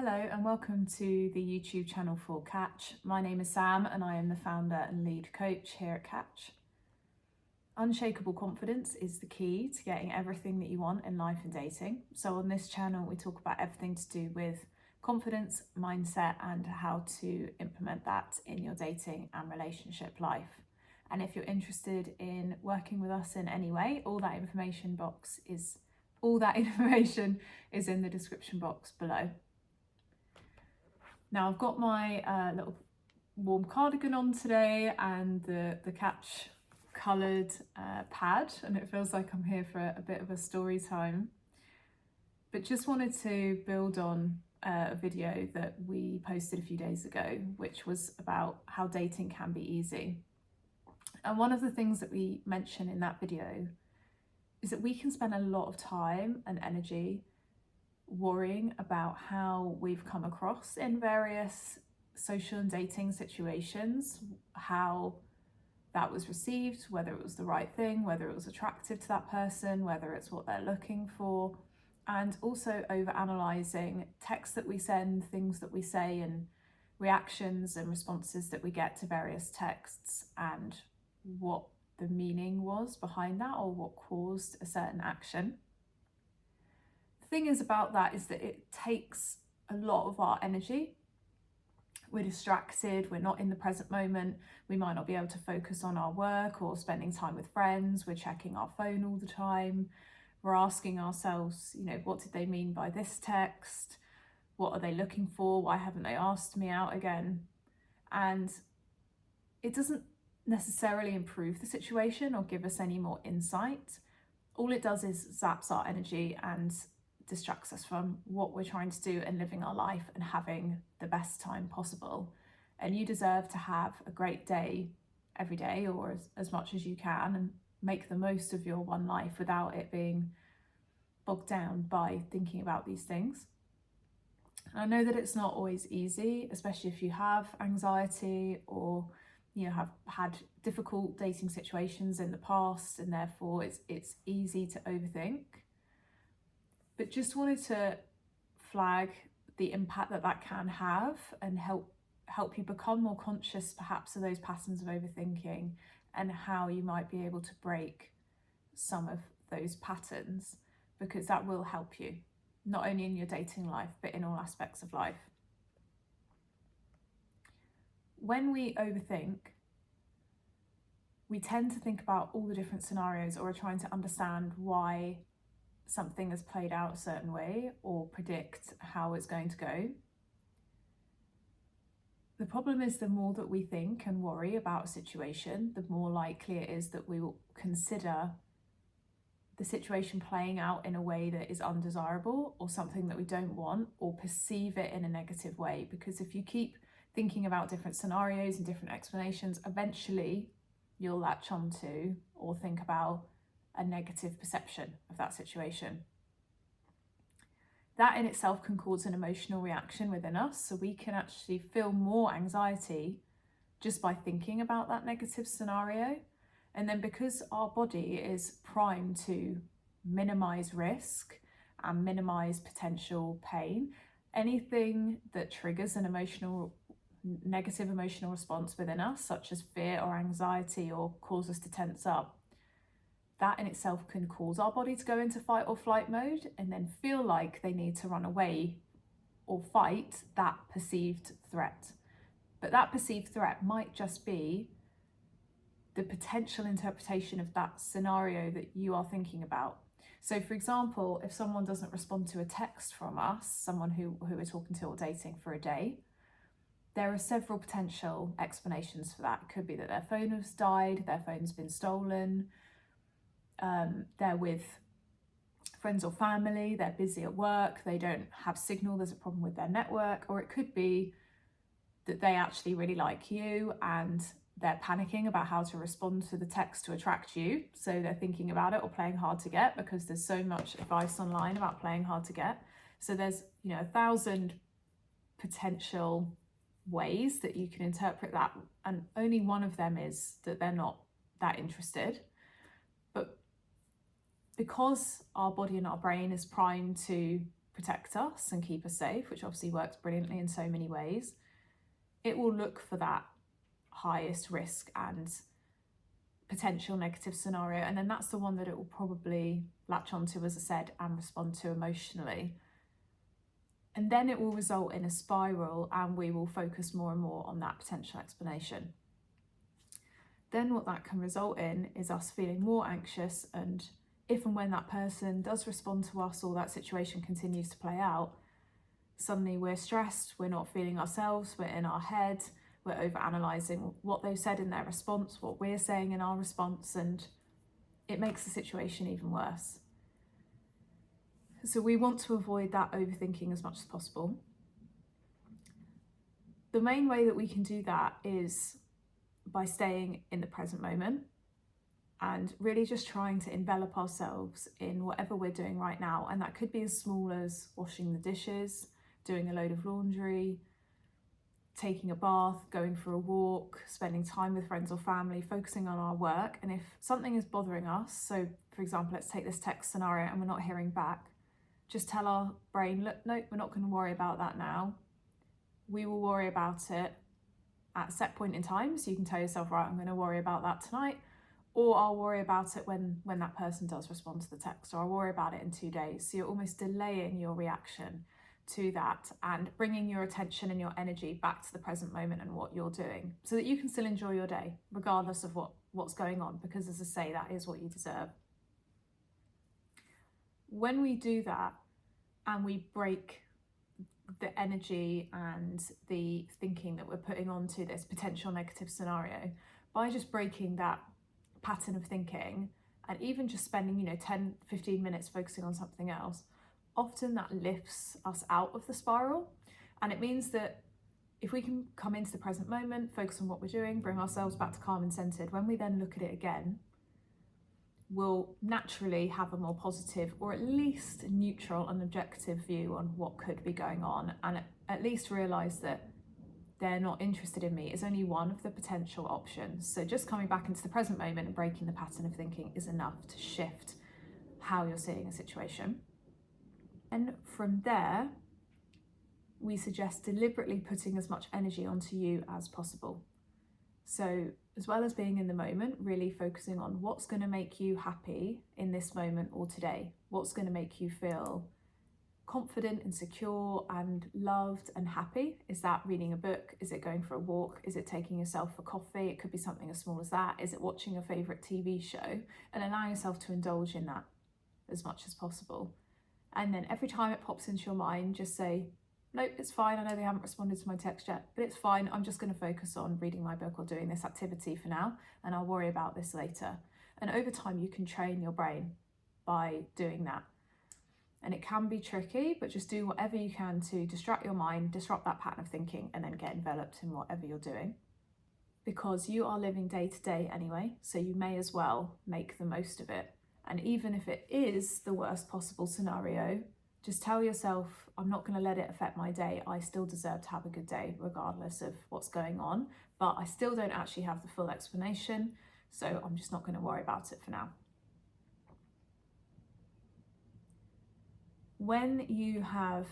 Hello and welcome to the YouTube channel for Catch. My name is Sam and I am the founder and lead coach here at Catch. Unshakable confidence is the key to getting everything that you want in life and dating. So on this channel we talk about everything to do with confidence, mindset and how to implement that in your dating and relationship life. And if you're interested in working with us in any way, all that information is in the description box below. Now I've got my little warm cardigan on today and the Catch coloured pad, and it feels like I'm here for a bit of a story time. But just wanted to build on a video that we posted a few days ago, which was about how dating can be easy. And one of the things that we mention in that video is that we can spend a lot of time and energy worrying about how we've come across in various social and dating situations, how that was received, whether it was the right thing, whether it was attractive to that person, whether it's what they're looking for, and also over-analysing texts that we send, things that we say, and reactions and responses that we get to various texts, and what the meaning was behind that or what caused a certain action. The thing is about that is that it takes a lot of our energy. We're distracted, we're not in the present moment, we might not be able to focus on our work or spending time with friends, we're checking our phone all the time, we're asking ourselves, what did they mean by this text? What are they looking for? Why haven't they asked me out again? And it doesn't necessarily improve the situation or give us any more insight. All it does is zaps our energy and distracts us from what we're trying to do and living our life and having the best time possible. And you deserve to have a great day every day, or as much as you can, and make the most of your one life without it being bogged down by thinking about these things. And I know that it's not always easy, especially if you have anxiety or have had difficult dating situations in the past, and therefore it's easy to overthink. But just wanted to flag the impact that can have and help you become more conscious perhaps of those patterns of overthinking and how you might be able to break some of those patterns, because that will help you not only in your dating life but in all aspects of life. When we overthink, we tend to think about all the different scenarios, or are trying to understand why something has played out a certain way or predict how it's going to go. The problem is, the more that we think and worry about a situation, the more likely it is that we will consider the situation playing out in a way that is undesirable or something that we don't want, or perceive it in a negative way. Because if you keep thinking about different scenarios and different explanations, eventually you'll latch onto or think about a negative perception of that situation. That in itself can cause an emotional reaction within us, so we can actually feel more anxiety just by thinking about that negative scenario. And then because our body is primed to minimize risk and minimize potential pain, anything that triggers an negative emotional response within us, such as fear or anxiety, or cause us to tense up, that in itself can cause our body to go into fight or flight mode and then feel like they need to run away or fight that perceived threat. But that perceived threat might just be the potential interpretation of that scenario that you are thinking about. So for example, if someone doesn't respond to a text from us, someone who we're talking to or dating for a day, there are several potential explanations for that. It could be that their phone has died, their phone's been stolen, they're with friends or family, they're busy at work, they don't have signal, there's a problem with their network, or it could be that they actually really like you and they're panicking about how to respond to the text to attract you, so they're thinking about it, or playing hard to get, because there's so much advice online about playing hard to get. So there's 1,000 potential ways that you can interpret that, and only one of them is that they're not that interested. But because our body and our brain is primed to protect us and keep us safe, which obviously works brilliantly in so many ways, it will look for that highest risk and potential negative scenario, and then that's the one that it will probably latch onto, as I said, and respond to emotionally. And then it will result in a spiral, and we will focus more and more on that potential explanation. Then what that can result in is us feeling more anxious, and if and when that person does respond to us or that situation continues to play out, suddenly we're stressed, we're not feeling ourselves, we're in our head, we're over-analysing what they've said in their response, what we're saying in our response, and it makes the situation even worse. So we want to avoid that overthinking as much as possible. The main way that we can do that is by staying in the present moment and really just trying to envelop ourselves in whatever we're doing right now. And that could be as small as washing the dishes, doing a load of laundry, taking a bath, going for a walk, spending time with friends or family, focusing on our work. And if something is bothering us, so for example, let's take this text scenario and we're not hearing back, just tell our brain, look, no, we're not going to worry about that now. We will worry about it at a set point in time. So you can tell yourself, right, I'm going to worry about that tonight, or I'll worry about it when that person does respond to the text, or I'll worry about it in 2 days. So you're almost delaying your reaction to that and bringing your attention and your energy back to the present moment and what you're doing, so that you can still enjoy your day regardless of what's going on, because as I say, that is what you deserve. When we do that and we break the energy and the thinking that we're putting onto this potential negative scenario, by just breaking that pattern of thinking and even just spending 10-15 minutes focusing on something else, often that lifts us out of the spiral. And it means that if we can come into the present moment, focus on what we're doing, bring ourselves back to calm and centered, when we then look at it again, we'll naturally have a more positive, or at least neutral and objective view on what could be going on, and at least realize that they're not interested in me is only one of the potential options. So just coming back into the present moment and breaking the pattern of thinking is enough to shift how you're seeing a situation. And from there, we suggest deliberately putting as much energy onto you as possible. So as well as being in the moment, really focusing on what's going to make you happy in this moment or today. What's going to make you feel confident and secure and loved and happy? Is that reading a book? Is it going for a walk? Is it taking yourself for coffee? It could be something as small as that. Is it watching a favourite TV show? And allow yourself to indulge in that as much as possible. And then every time it pops into your mind, just say, nope, it's fine. I know they haven't responded to my text yet, but it's fine. I'm just going to focus on reading my book or doing this activity for now, and I'll worry about this later. And over time, you can train your brain by doing that. And it can be tricky, but just do whatever you can to distract your mind, disrupt that pattern of thinking, and then get enveloped in whatever you're doing. Because you are living day to day anyway, so you may as well make the most of it. And even if it is the worst possible scenario, just tell yourself, I'm not going to let it affect my day. I still deserve to have a good day, regardless of what's going on. But I still don't actually have the full explanation, so I'm just not going to worry about it for now. When you have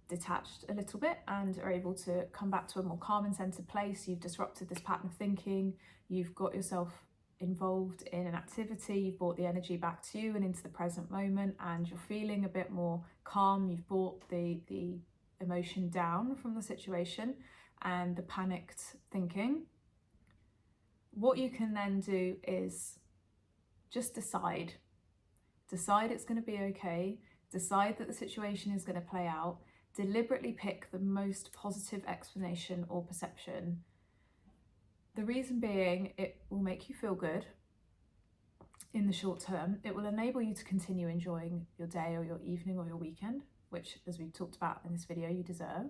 detached a little bit and are able to come back to a more calm and centered place, you've disrupted this pattern of thinking, you've got yourself involved in an activity, you've brought the energy back to you and into the present moment, and you're feeling a bit more calm, you've brought the emotion down from the situation and the panicked thinking. What you can then do is just decide it's going to be okay, decide that the situation is going to play out, deliberately pick the most positive explanation or perception. The reason being, it will make you feel good in the short term. It will enable you to continue enjoying your day or your evening or your weekend, which, as we've talked about in this video, you deserve.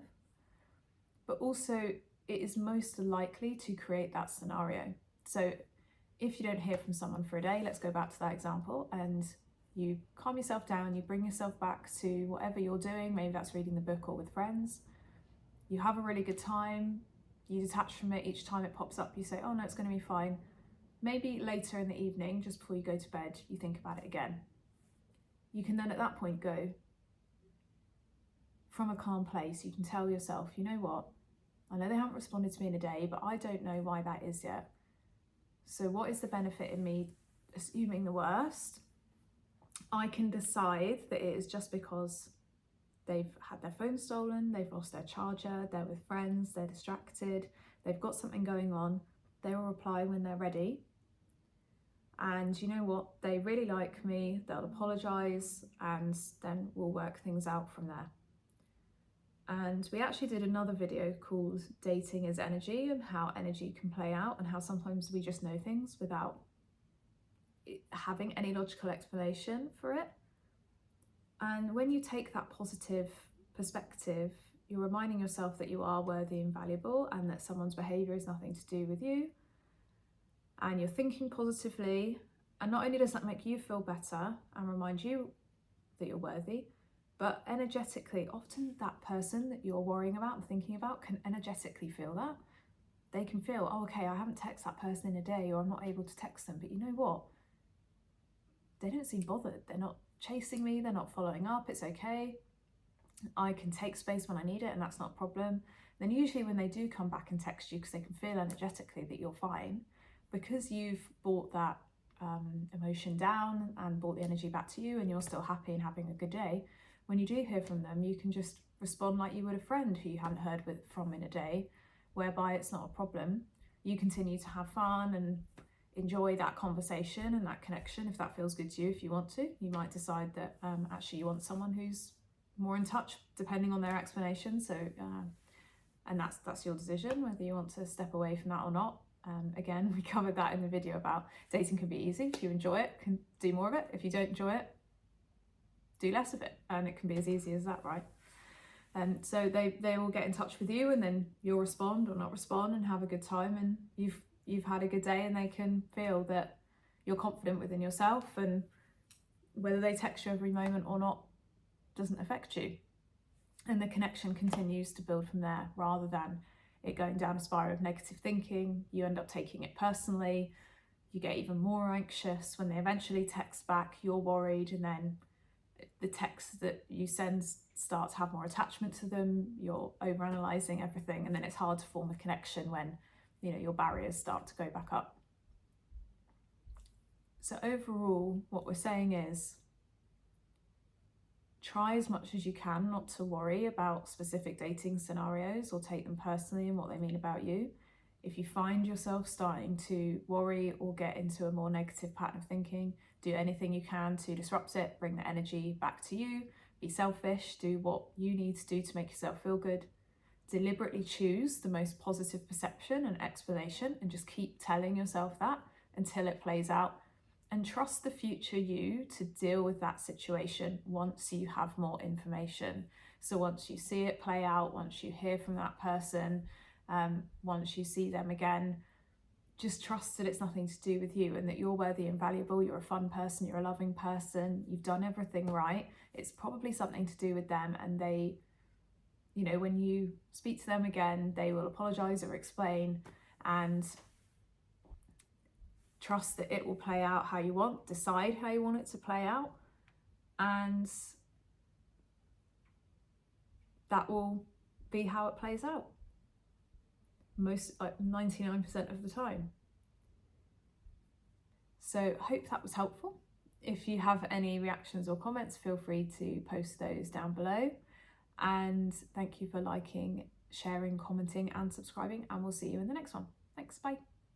But also, it is most likely to create that scenario. So if you don't hear from someone for a day, let's go back to that example, and you calm yourself down, you bring yourself back to whatever you're doing, maybe that's reading the book or with friends. You have a really good time. You detach from it each time it pops up. You say, oh no, it's going to be fine. Maybe later in the evening, just before you go to bed, you think about it again. You can then at that point go, from a calm place, you can tell yourself, you know what, I know they haven't responded to me in a day, but I don't know why that is yet. So what is the benefit in me assuming the worst? I can decide that it is just because they've had their phone stolen, they've lost their charger, they're with friends, they're distracted, they've got something going on. They will reply when they're ready. And you know what? They really like me, they'll apologise, and then we'll work things out from there. And we actually did another video called Dating is Energy, and how energy can play out, and how sometimes we just know things without having any logical explanation for it. And when you take that positive perspective, you're reminding yourself that you are worthy and valuable, and that someone's behaviour is nothing to do with you. And you're thinking positively, and not only does that make you feel better and remind you that you're worthy, but energetically, often that person that you're worrying about and thinking about can energetically feel that. They can feel, oh, okay, I haven't texted that person in a day, or I'm not able to text them, but you know what? They don't seem bothered. They're not chasing me, they're not following up, it's okay. I can take space when I need it, and that's not a problem. Then usually when they do come back and text you, because they can feel energetically that you're fine, because you've brought that emotion down and brought the energy back to you, and you're still happy and having a good day, when you do hear from them, you can just respond like you would a friend who you haven't heard from in a day, whereby it's not a problem. You continue to have fun and enjoy that conversation and that connection if that feels good to you. If you want to, you might decide that actually you want someone who's more in touch, depending on their explanation. So and that's your decision whether you want to step away from that or not. Again, we covered that in the video about dating can be easy. If you enjoy it, can do more of it. If you don't enjoy it, do less of it, and it can be as easy as that, right? And so they will get in touch with you, and then you'll respond or not respond and have a good time, and you've had a good day, and they can feel that you're confident within yourself, and whether they text you every moment or not doesn't affect you. And the connection continues to build from there, rather than it going down a spiral of negative thinking. You end up taking it personally, you get even more anxious. When they eventually text back, you're worried, and then the texts that you send start to have more attachment to them. You're over-analysing everything, and then it's hard to form a connection when your barriers start to go back up. So overall, what we're saying is, try as much as you can not to worry about specific dating scenarios or take them personally and what they mean about you. If you find yourself starting to worry or get into a more negative pattern of thinking, do anything you can to disrupt it, bring the energy back to you, be selfish, do what you need to do to make yourself feel good. Deliberately choose the most positive perception and explanation, and just keep telling yourself that until it plays out. And trust the future you to deal with that situation once you have more information. So once you see it play out, once you hear from that person, once you see them again, just trust that it's nothing to do with you, and that you're worthy and valuable. You're a fun person, you're a loving person, you've done everything right. It's probably something to do with them, and they, when you speak to them again, they will apologise or explain, and trust that it will play out how you want, decide how you want it to play out, and that will be how it plays out. 99% of the time. So hope that was helpful. If you have any reactions or comments, feel free to post those down below. And thank you for liking, sharing, commenting and subscribing, and we'll see you in the next one. Thanks, bye.